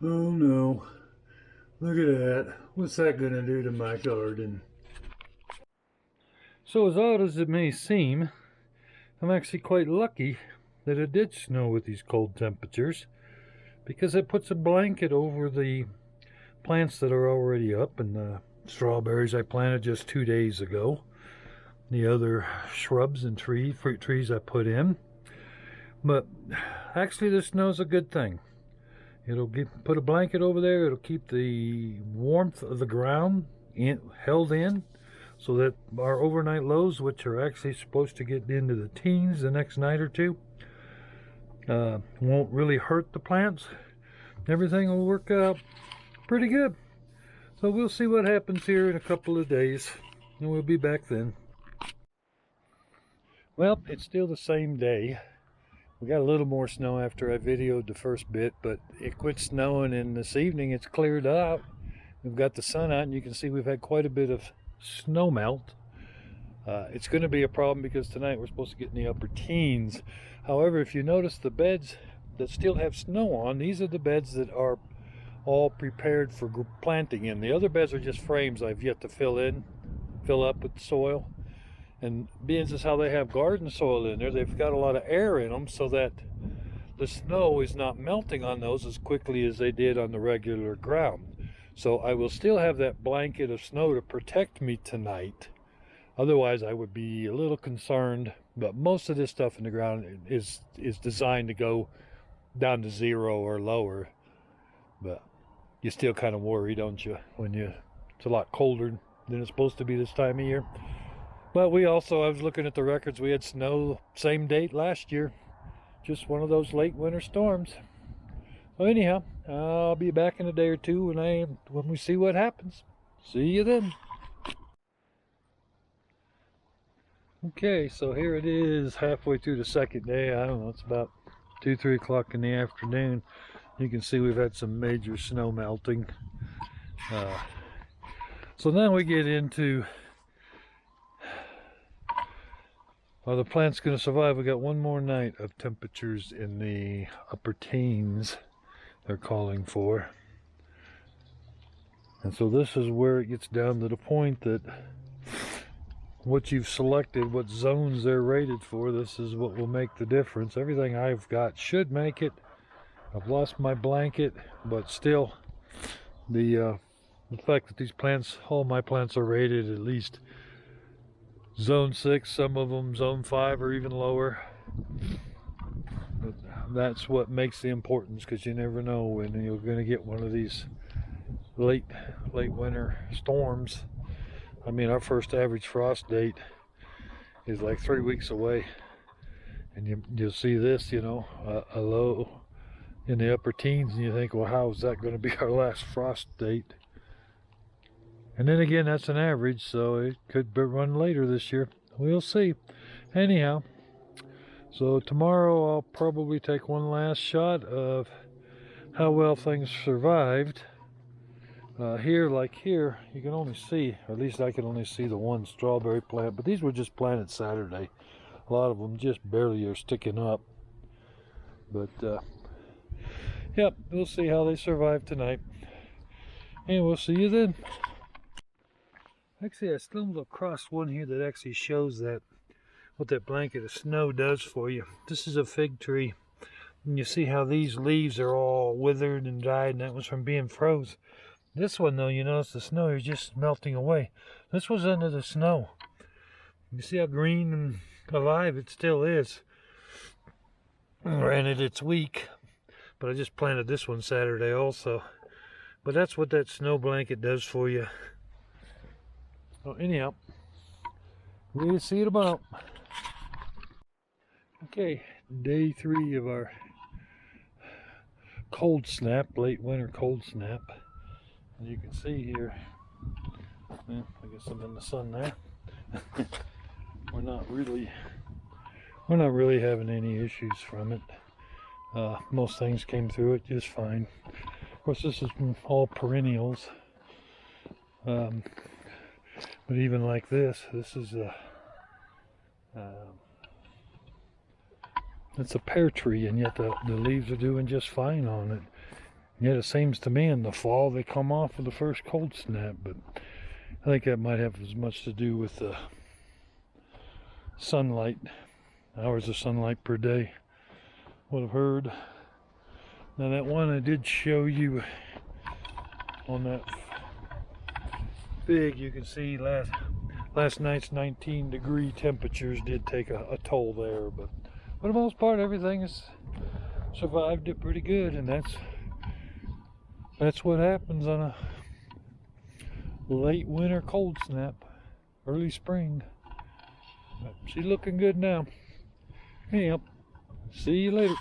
Oh no, look at that. What's that gonna do to my garden? So as odd as it may seem, I'm actually quite lucky that it did snow with these cold temperatures, because it puts a blanket over the plants that are already up, and the strawberries I planted just 2 days ago, the other shrubs and fruit trees I put in. But actually the snow's a good thing. It'll put a blanket over there. It'll keep the warmth of the ground held in, so that our overnight lows, which are actually supposed to get into the teens the next night or two, won't really hurt the plants. Everything will work out pretty good. So we'll see what happens here in a couple of days, and we'll be back then. Well, it's still the same day. We got a little more snow after I videoed the first bit, but it quit snowing, and this evening it's cleared out. We've got the sun out, and you can see we've had quite a bit of snow melt. It's going to be a problem because tonight we're supposed to get in the upper teens. However, if you notice the beds that still have snow on, these are the beds that are all prepared for planting in. The other beds are just frames I've yet to fill up with soil. And being as how they have garden soil in there, they've got a lot of air in them, so that the snow is not melting on those as quickly as they did on the regular ground. So I will still have that blanket of snow to protect me tonight. Otherwise I would be a little concerned, but most of this stuff in the ground is designed to go down to 0 or lower. But you still kind of worry, don't you, when it's a lot colder than it's supposed to be this time of year. But I was looking at the records, we had snow same date last year. Just one of those late winter storms. So anyhow, I'll be back in a day or two when we see what happens. See you then. Okay, so here it is, halfway through the second day. I don't know, it's about 2-3 o'clock in the afternoon. You can see we've had some major snow melting. So now we get into, are the plant's going to survive? We got one more night of temperatures in the upper teens they're calling for. And so this is where it gets down to the point that what you've selected, what zones they're rated for, this is what will make the difference. Everything I've got should make it. I've lost my blanket, but still, the fact that these plants, all my plants are rated at least zone 6, some of them zone 5 or even lower. But that's what makes the importance, because you never know when you're going to get one of these late winter storms. I mean, our first average frost date is like 3 weeks away, and you'll see this, a low in the upper teens, and you think, well, how is that going to be our last frost date? And then again, that's an average, so it could run later this year. We'll see. Anyhow, so tomorrow I'll probably take one last shot of how well things survived. Here, you can only see, or at least I can only see the one strawberry plant, but these were just planted Saturday. A lot of them just barely are sticking up. But, yep, we'll see how they survive tonight. And we'll see you then. Actually, I stumbled across one here that actually shows what that blanket of snow does for you. This is a fig tree. And you see how these leaves are all withered and dried, and that was from being froze. This one, though, you notice the snow is just melting away. This was under the snow. You see how green and alive it still is. Granted, it's weak, but I just planted this one Saturday also. But that's what that snow blanket does for you. Well, anyhow, we'll see you tomorrow. Okay, day 3 of our cold snap, late winter cold snap. As you can see here, well, I guess I'm in the sun there. We're not really having any issues from it. Most things came through it just fine. Of course, this is all perennials. But even like this is it's a pear tree, and yet the leaves are doing just fine on it. Yet it seems to me in the fall they come off with the first cold snap, but I think that might have as much to do with the sunlight, hours of sunlight per day. Would have heard. Now that one I did show you on that big, you can see last night's 19-degree temperatures did take a toll there, but for the most part everything has survived it pretty good, and that's what happens on a late winter cold snap, early spring. But she's looking good now. Anyhow, see you later.